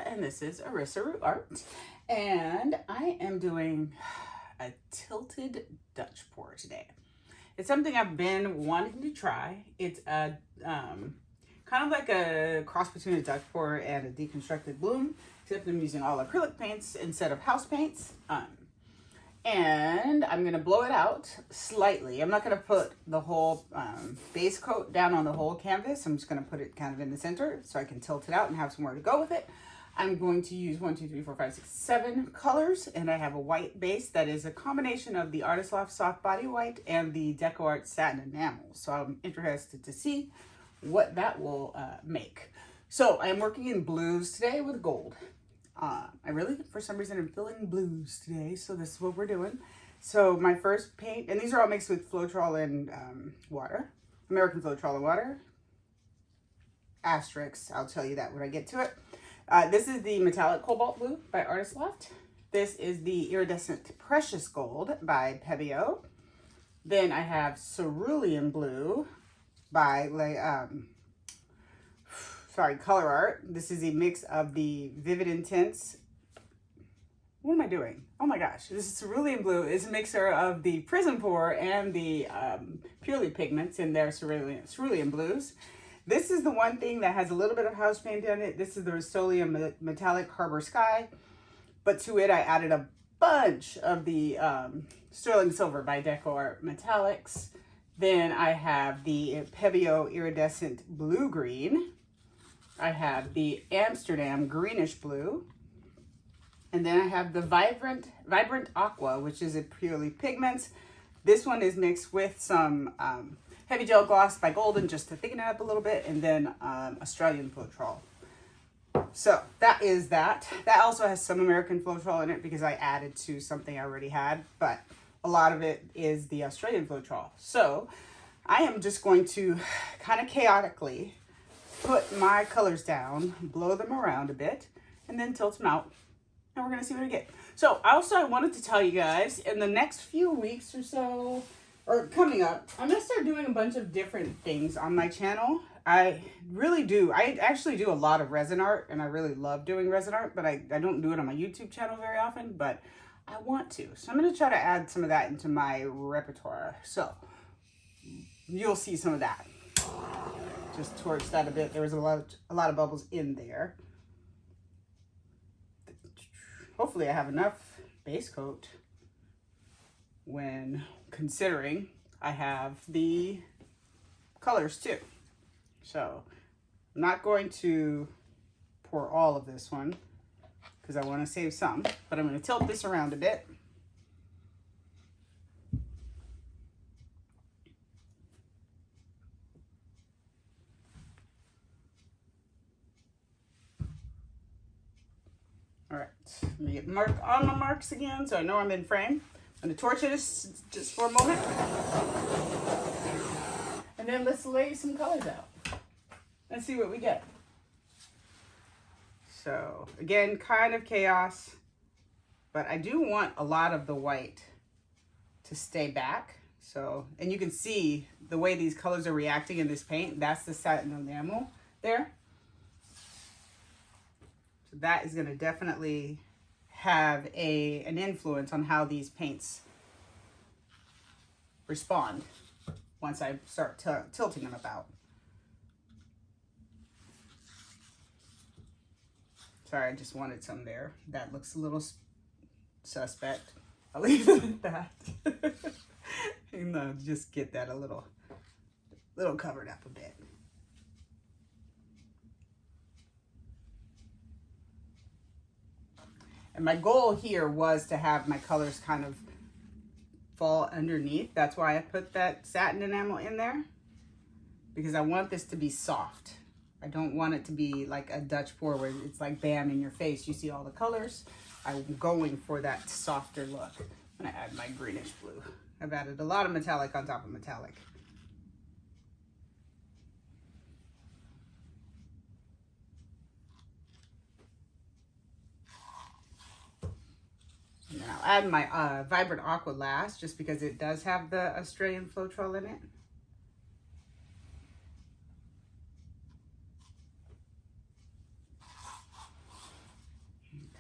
And this is ColourArte, and I am doing a tilted Dutch pour today. It's something I've been wanting to try. It's a kind of like a cross between a Dutch pour and a deconstructed bloom, except I'm using all acrylic paints instead of house paints. And I'm gonna blow it out slightly. I'm not gonna put the whole base coat down on the whole canvas. I'm just gonna put it kind of in the center so I can tilt it out and have somewhere to go with it. I'm going to use 1, 2, 3, 4, 5, 6, 7 colors, and I have a white base that is a combination of the Artist Loft Soft Body White and the DecoArt Satin Enamel. So I'm interested to see what that will make. So I'm working in blues today with gold. I really, for some reason, I'm feeling blues today, so this is what we're doing. So my first paint, and these are all mixed with Floetrol and water, American Floetrol and water. Asterisks, I'll tell you that when I get to it. This is the Metallic Cobalt Blue by Artist Loft. This is the Iridescent Precious Gold by Pebeo. Then I have Cerulean Blue by ColourArte. This is a mix of the Vivid Intense. What am I doing? Oh my gosh, this is Cerulean Blue. It's a mixer of the Prism Pour and the Purely Pigments in their Cerulean Blues. This is the one thing that has a little bit of house paint in it. This is the Rustoleum Metallic Harbor Sky. But to it, I added a bunch of the Sterling Silver by DecoArt Metallics. Then I have the Pebeo Iridescent Blue Green. I have the Amsterdam Greenish Blue. And then I have the Vibrant Aqua, which is a Purely Pigments. This one is mixed with some Heavy Gel Gloss by Golden, just to thicken it up a little bit, and then Australian Floetrol. So that is that. That also has some American Floetrol in it because I added to something I already had, but a lot of it is the Australian Floetrol. So I am just going to kind of chaotically put my colors down, blow them around a bit, and then tilt them out, and we're gonna see what I get. So also I wanted to tell you guys, in the next few weeks or so, or coming up, I'm gonna start doing a bunch of different things on my channel. I really do. I actually do a lot of resin art, and I really love doing resin art, but I don't do it on my YouTube channel very often, but I want to. So I'm gonna try to add some of that into my repertoire. So you'll see some of that. Just torch that a bit. There was a lot of bubbles in there. Hopefully I have enough base coat when considering I have the colors too. So I'm not going to pour all of this one because I want to save some, but I'm going to tilt this around a bit. All right, let me get on my marks again so I know I'm in frame. I'm going to torch it just for a moment. And then let's lay some colors out. Let's see what we get. So again, kind of chaos, but I do want a lot of the white to stay back. So, and you can see the way these colors are reacting in this paint. That's the satin enamel there. So that is going to definitely have an influence on how these paints respond once I start tilting them about. Sorry, I just wanted some there. That looks a little suspect. I'll leave it at that. And just get that a little covered up a bit. And my goal here was to have my colors kind of fall underneath. That's why I put that satin enamel in there, because I want this to be soft. I don't want it to be like a Dutch pour where it's like bam in your face. You see all the colors. I'm going for that softer look. I'm gonna add my greenish blue. I've added a lot of metallic on top of metallic. And then I'll add my Vibrant Aqua last, just because it does have the Australian Floetrol in it.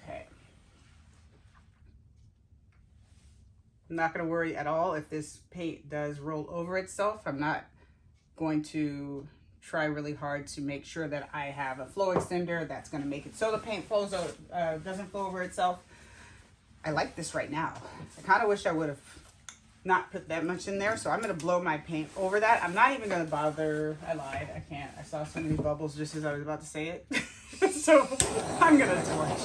Okay. I'm not going to worry at all if this paint does roll over itself. I'm not going to try really hard to make sure that I have a flow extender that's going to make it so the paint flows doesn't flow over itself. I like this right now. I kind of wish I would have not put that much in there, so I'm going to blow my paint over that. I'm not even going to bother. I lied. I can't. I saw so many bubbles just as I was about to say it. So I'm going to torch.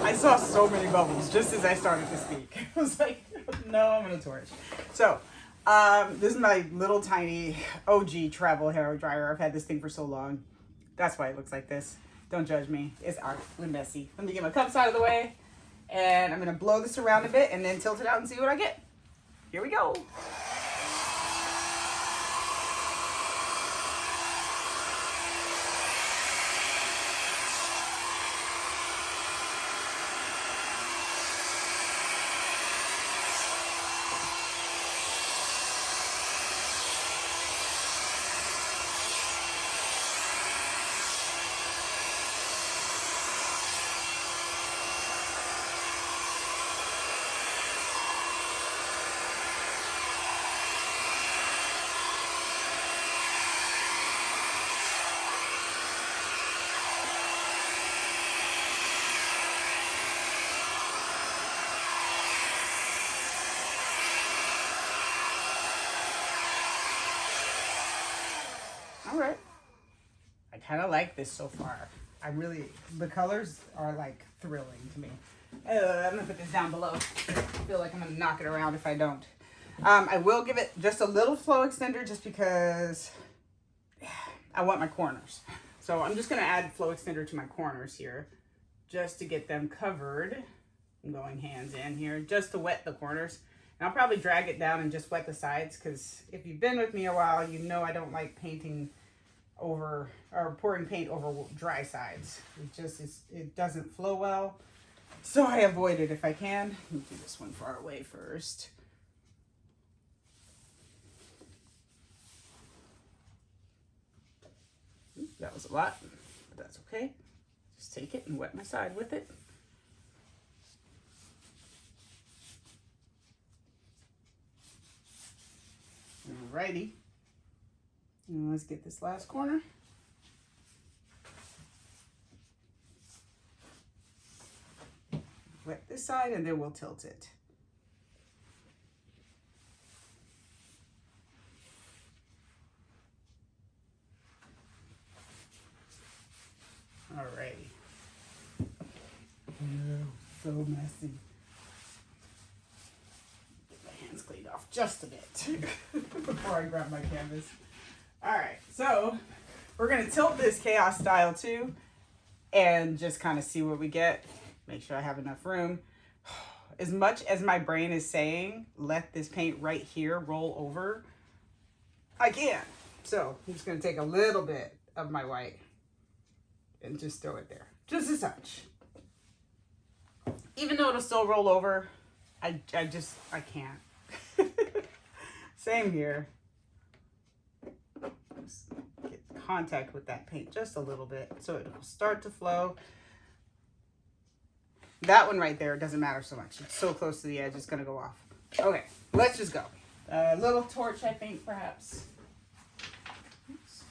I saw so many bubbles just as I started to speak. I was like, no, I'm going to torch. So this is my little tiny OG travel hair dryer. I've had this thing for so long. That's why it looks like this. Don't judge me. It's art. We're messy. Let me get my cups out of the way. And I'm going to blow this around a bit and then tilt it out and see what I get. Here we go. All right. I kind of like this so far. The colors are like thrilling to me. I'm gonna put this down below. I feel like I'm gonna knock it around if I don't. I will give it just a little flow extender just because I want my corners. So I'm just gonna add flow extender to my corners here just to get them covered. I'm going hands in here just to wet the corners. And I'll probably drag it down and just wet the sides, because if you've been with me a while, you know I don't like painting over or pouring paint over dry sides. It doesn't flow well, so I avoid it if I can. Let me do this one far away first. That was a lot, but that's okay. Just take it and wet my side with it. Alrighty. And let's get this last corner. Wet this side and then we'll tilt it. Alrighty. So messy. Get my hands cleaned off just a bit before I grab my canvas. All right, so we're gonna tilt this chaos style too and just kind of see what we get. Make sure I have enough room. As much as my brain is saying, let this paint right here roll over, I can't. So I'm just gonna take a little bit of my white and just throw it there, just a touch. Even though it'll still roll over, I can't. Same here. Just get contact with that paint just a little bit so it will start to flow. That one right there doesn't matter so much. It's so close to the edge, it's gonna go off. Okay, let's just go. A little torch, I think, perhaps. Oops.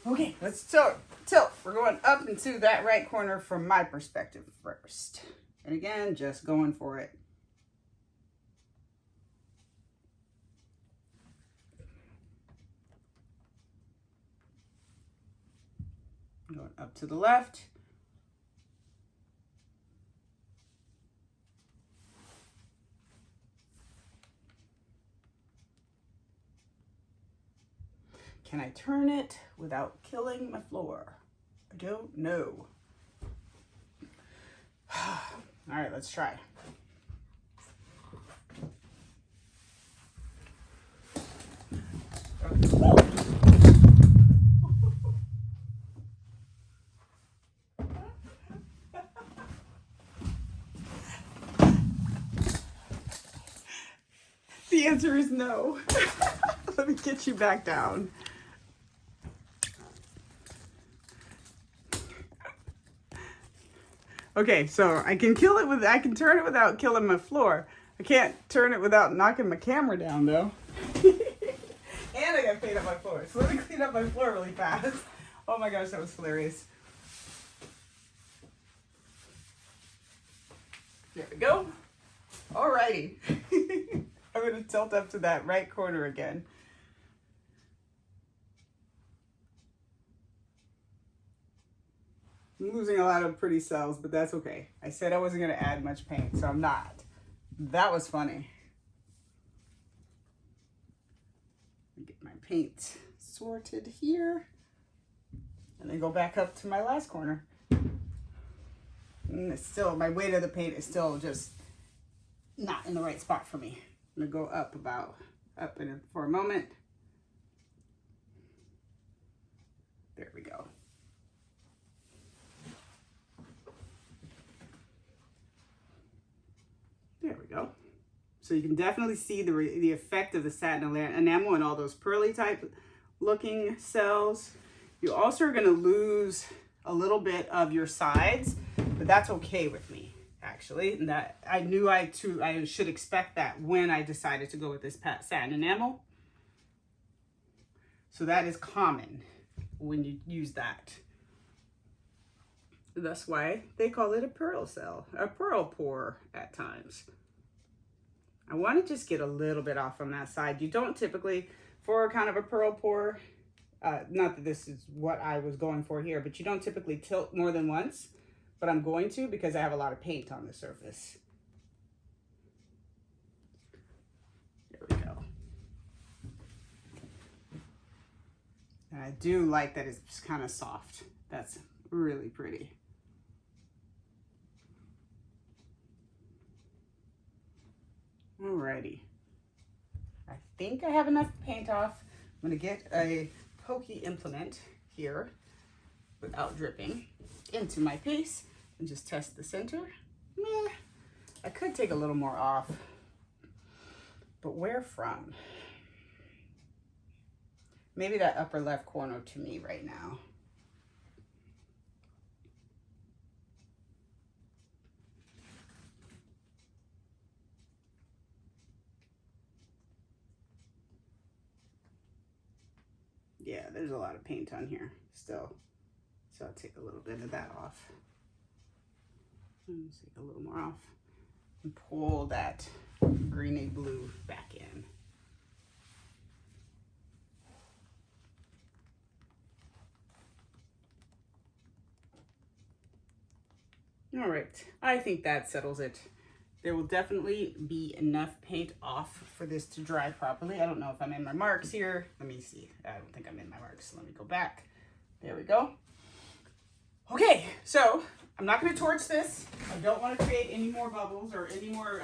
Okay, let's tilt. We're going up into that right corner from my perspective first. And again, just going for it. Going up to the left. Can I turn it without killing my floor? I don't know. All right, let's try. The answer is no. Let me get you back down. Okay, so I can turn it without killing my floor. I can't turn it without knocking my camera down though. And I gotta clean up my floor. So let me clean up my floor really fast. Oh my gosh, that was hilarious. There we go. Alrighty. I'm gonna tilt up to that right corner again. I'm losing a lot of pretty cells, but that's okay. I said I wasn't gonna add much paint, so I'm not. That was funny. Get my paint sorted here. And then go back up to my last corner. And it's still, my weight of the paint is still just not in the right spot for me. I'm gonna go up for a moment. There we go. There we go. So you can definitely see the effect of the satin enamel and all those pearly type looking cells. You also are going to lose a little bit of your sides, but that's okay with me actually. And that I knew I should expect that when I decided to go with this satin enamel. So that is common when you use that. That's why they call it a pearl cell, a pearl pour at times. I want to just get a little bit off on that side. You don't typically, for kind of a pearl pour, not that this is what I was going for here, but you don't typically tilt more than once, but I'm going to because I have a lot of paint on the surface. There we go. And I do like that it's kind of soft. That's really pretty. Alrighty. I think I have enough paint off. I'm gonna get a pokey implement here without dripping into my piece and just test the center. Meh. I could take a little more off, but where from? Maybe that upper left corner to me right now. Yeah, there's a lot of paint on here still. So I'll take a little bit of that off. Let's take a little more off and pull that greeny blue back in. All right, I think that settles it. There will definitely be enough paint off for this to dry properly. I don't know if I'm in my marks here. Let me see. I don't think I'm in my marks. Let me go back. There we go. Okay, so I'm not going to torch this. I don't want to create any more bubbles or any more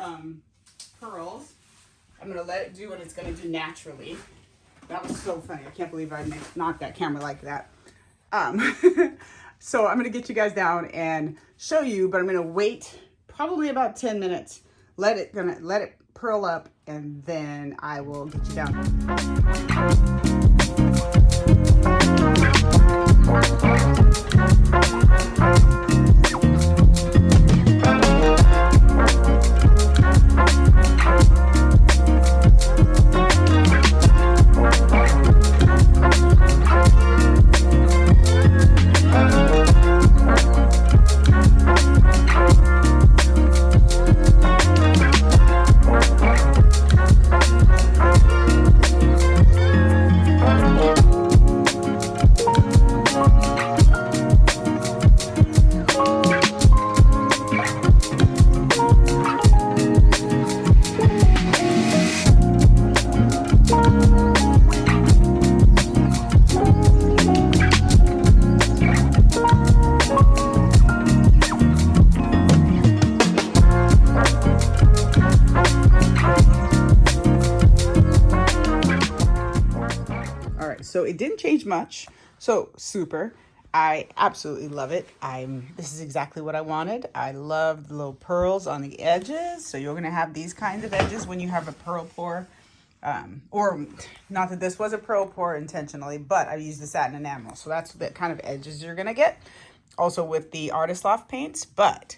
pearls. I'm going to let it do what it's going to do naturally. That was so funny. I can't believe I knocked that camera like that. So I'm going to get you guys down and show you, but I'm going to wait probably about 10 minutes. Let it pearl up, and then I will get you down. So it didn't change much. So super. I absolutely love it. This is exactly what I wanted. I love the little pearls on the edges. So you're gonna have these kinds of edges when you have a pearl pour. Or not that this was a pearl pour intentionally, but I used the satin enamel. So that's the kind of edges you're gonna get. Also with the Artist Loft paints, but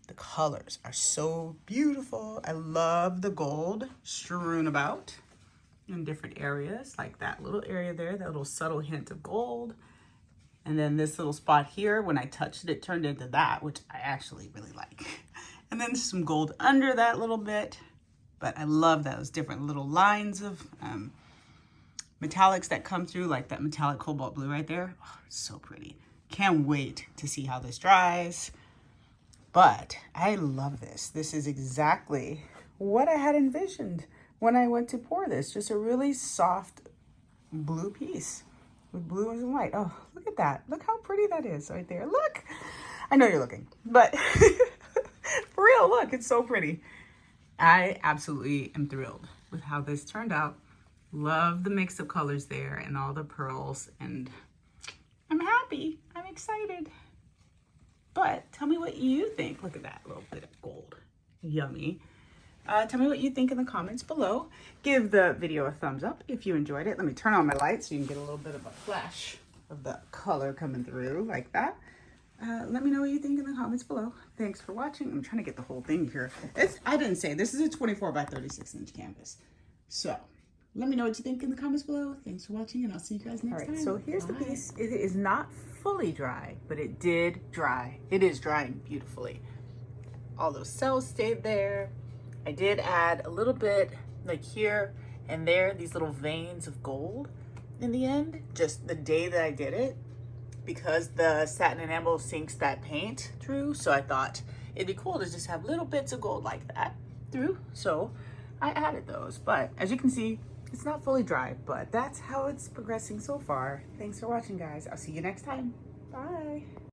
the colors are so beautiful. I love the gold strewn about in different areas, like that little area there, that little subtle hint of gold. And then this little spot here, when I touched it, it turned into that, which I actually really like. And then some gold under that little bit. But I love those different little lines of metallics that come through, like that metallic cobalt blue right there. Oh, it's so pretty. Can't wait to see how this dries. But I love this. This is exactly what I had envisioned when I went to pour this. Just a really soft blue piece with blue and white. Oh, look at that. Look how pretty that is right there. Look. I know you're looking, but for real, look, it's so pretty. I absolutely am thrilled with how this turned out. Love the mix of colors there and all the pearls, and I'm happy. I'm excited. But tell me what you think. Look at that little bit of gold. Yummy. Tell me what you think in the comments below. Give the video a thumbs up if you enjoyed it. Let me turn on my light so you can get a little bit of a flash of the color coming through like that. Let me know what you think in the comments below. Thanks for watching. I'm trying to get the whole thing here. I didn't say, this is a 24 by 36 inch canvas. So let me know what you think in the comments below. Thanks for watching, and I'll see you guys next time. So here's the piece. It is not fully dry, but it did dry. It is drying beautifully. All those cells stayed there. I did add a little bit like here and there, these little veins of gold in the end, just the day that I did it, because the satin enamel sinks that paint through. So I thought it'd be cool to just have little bits of gold like that through. So I added those, but as you can see, it's not fully dry, but that's how it's progressing so far. Thanks for watching, guys. I'll see you next time. Bye.